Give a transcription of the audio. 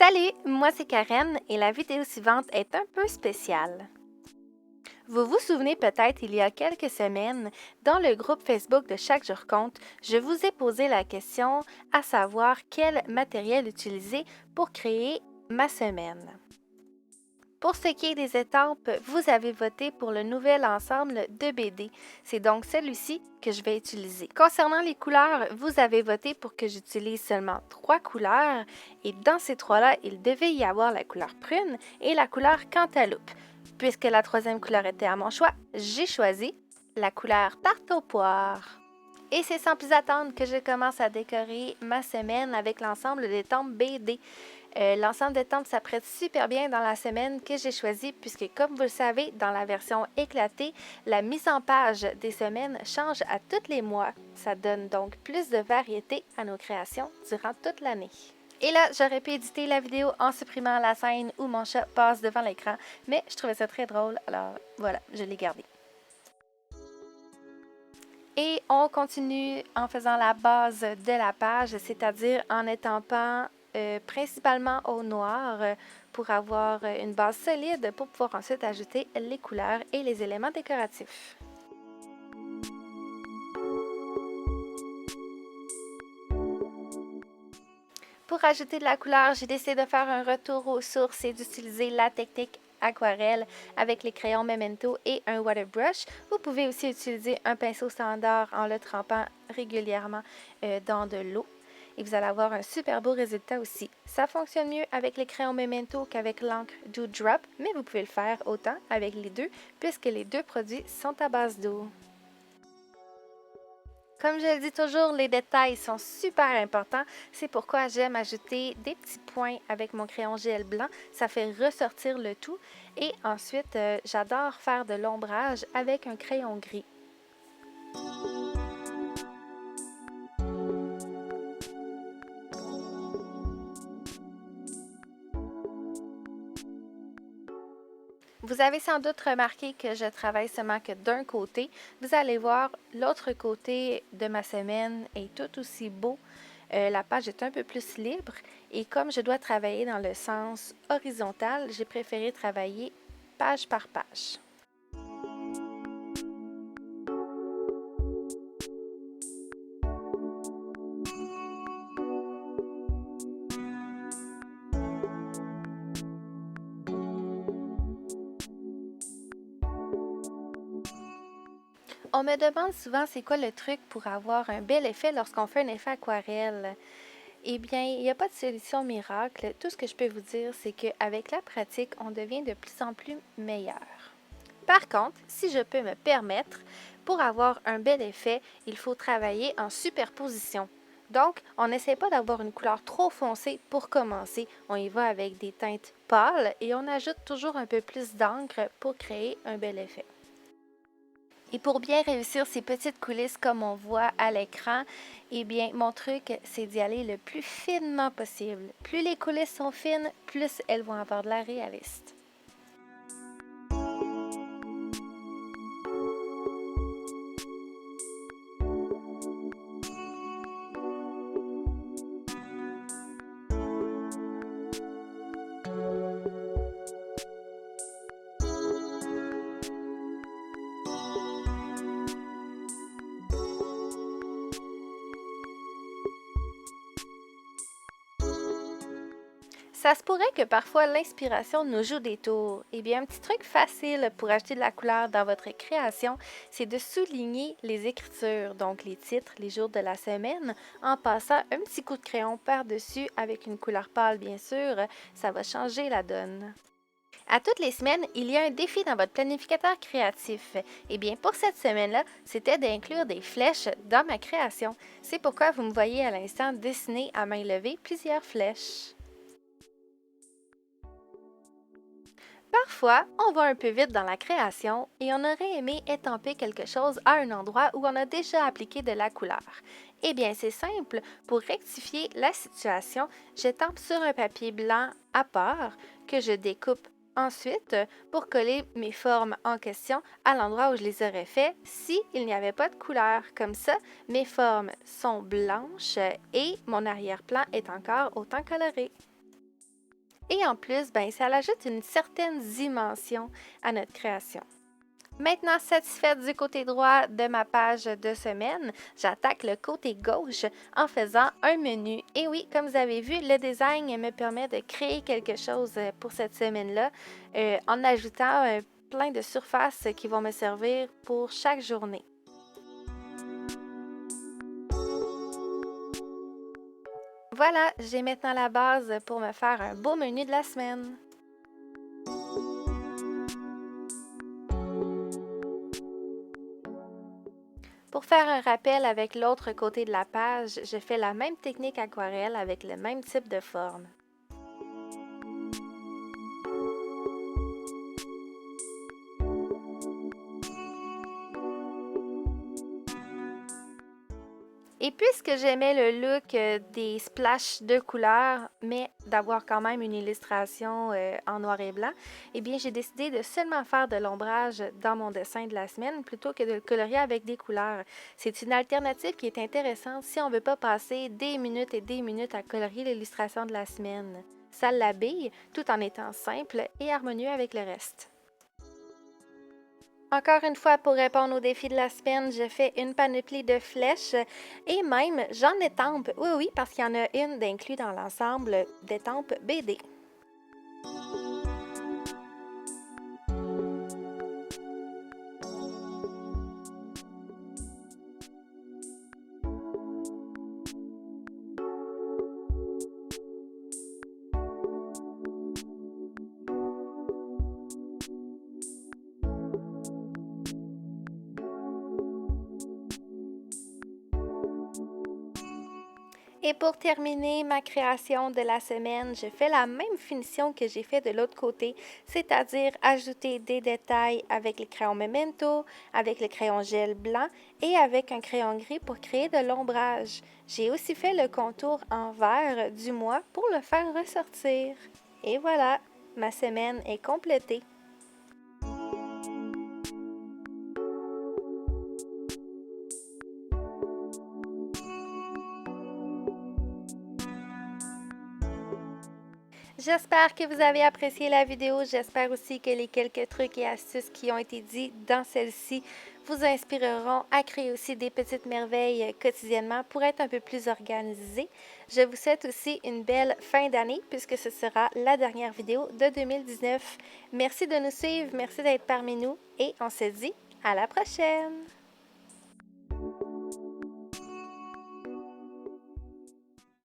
Salut, moi c'est Karen et la vidéo suivante est un peu spéciale. Vous vous souvenez peut-être, il y a quelques semaines, dans le groupe Facebook de Chaque jour compte, je vous ai posé la question à savoir quel matériel utiliser pour créer ma semaine. Pour ce qui est des étampes, vous avez voté pour le nouvel ensemble de BD. C'est donc celui-ci que je vais utiliser. Concernant les couleurs, vous avez voté pour que j'utilise seulement 3 couleurs et dans ces 3-là, il devait y avoir la couleur prune et la couleur cantaloupe. Puisque la troisième couleur était à mon choix, j'ai choisi la couleur tarte aux poires. Et c'est sans plus attendre que je commence à décorer ma semaine avec l'ensemble des d'étampes BD. L'ensemble d'étampes s'apprête super bien dans la semaine que j'ai choisie puisque, comme vous le savez, dans la version éclatée, la mise en page des semaines change à tous les mois. Ça donne donc plus de variété à nos créations durant toute l'année. Et là, j'aurais pu éditer la vidéo en supprimant la scène où mon chat passe devant l'écran, mais je trouvais ça très drôle, alors voilà, je l'ai gardé. Et on continue en faisant la base de la page, c'est-à-dire en étampant principalement au noir pour avoir une base solide pour pouvoir ensuite ajouter les couleurs et les éléments décoratifs. Pour ajouter de la couleur, j'ai décidé de faire un retour aux sources et d'utiliser la technique aquarelle avec les crayons Memento et un water brush. Vous pouvez aussi utiliser un pinceau standard en le trempant régulièrement dans de l'eau. Et vous allez avoir un super beau résultat aussi. Ça fonctionne mieux avec les crayons Memento qu'avec l'encre Dewdrop, mais vous pouvez le faire autant avec les deux puisque les deux produits sont à base d'eau. Comme je le dis toujours, les détails sont super importants. C'est pourquoi j'aime ajouter des petits points avec mon crayon gel blanc. Ça fait ressortir le tout. Et ensuite, j'adore faire de l'ombrage avec un crayon gris. Vous avez sans doute remarqué que je travaille seulement que d'un côté. Vous allez voir, l'autre côté de ma semaine est tout aussi beau. La page est un peu plus libre et comme je dois travailler dans le sens horizontal, j'ai préféré travailler page par page. On me demande souvent c'est quoi le truc pour avoir un bel effet lorsqu'on fait un effet aquarelle. Eh bien, il n'y a pas de solution miracle. Tout ce que je peux vous dire, c'est qu'avec la pratique, on devient de plus en plus meilleur. Par contre, si je peux me permettre, pour avoir un bel effet, il faut travailler en superposition. Donc, on n'essaie pas d'avoir une couleur trop foncée pour commencer. On y va avec des teintes pâles et on ajoute toujours un peu plus d'encre pour créer un bel effet. Et pour bien réussir ces petites coulisses comme on voit à l'écran, eh bien, mon truc, c'est d'y aller le plus finement possible. Plus les coulisses sont fines, plus elles vont avoir de l'air réaliste. Ça se pourrait que parfois l'inspiration nous joue des tours. Eh bien, un petit truc facile pour ajouter de la couleur dans votre création, c'est de souligner les écritures, donc les titres, les jours de la semaine, en passant un petit coup de crayon par-dessus avec une couleur pâle, bien sûr. Ça va changer la donne. À toutes les semaines, il y a un défi dans votre planificateur créatif. Eh bien, pour cette semaine-là, c'était d'inclure des flèches dans ma création. C'est pourquoi vous me voyez à l'instant dessiner à main levée plusieurs flèches. Parfois, on va un peu vite dans la création et on aurait aimé étamper quelque chose à un endroit où on a déjà appliqué de la couleur. Eh bien, c'est simple, pour rectifier la situation, j'étampe sur un papier blanc à part que je découpe ensuite pour coller mes formes en question à l'endroit où je les aurais fait s'il n'y avait pas de couleur. Comme ça, mes formes sont blanches et mon arrière-plan est encore autant coloré. Et en plus, ben, ça ajoute une certaine dimension à notre création. Maintenant satisfaite du côté droit de ma page de semaine, j'attaque le côté gauche en faisant un menu. Et oui, comme vous avez vu, le design me permet de créer quelque chose pour cette semaine-là en ajoutant plein de surfaces qui vont me servir pour chaque journée. Voilà, j'ai maintenant la base pour me faire un beau menu de la semaine. Pour faire un rappel avec l'autre côté de la page, je fais la même technique aquarelle avec le même type de forme. Et puisque j'aimais le look des splashes de couleurs, mais d'avoir quand même une illustration en noir et blanc, eh bien j'ai décidé de seulement faire de l'ombrage dans mon dessin de la semaine plutôt que de le colorier avec des couleurs. C'est une alternative qui est intéressante si on ne veut pas passer des minutes et des minutes à colorier l'illustration de la semaine. Ça l'habille tout en étant simple et harmonieux avec le reste. Encore une fois, pour répondre au défi de la semaine, je fais une panoplie de flèches et même j'en étampe. Oui, oui, parce qu'il y en a une d'inclus dans l'ensemble d'étampes BD. Et pour terminer ma création de la semaine, je fais la même finition que j'ai fait de l'autre côté, c'est-à-dire ajouter des détails avec les crayons Memento, avec le crayon gel blanc et avec un crayon gris pour créer de l'ombrage. J'ai aussi fait le contour en vert du mois pour le faire ressortir. Et voilà, ma semaine est complétée. J'espère que vous avez apprécié la vidéo. J'espère aussi que les quelques trucs et astuces qui ont été dits dans celle-ci vous inspireront à créer aussi des petites merveilles quotidiennement pour être un peu plus organisé. Je vous souhaite aussi une belle fin d'année puisque ce sera la dernière vidéo de 2019. Merci de nous suivre, merci d'être parmi nous et on se dit à la prochaine!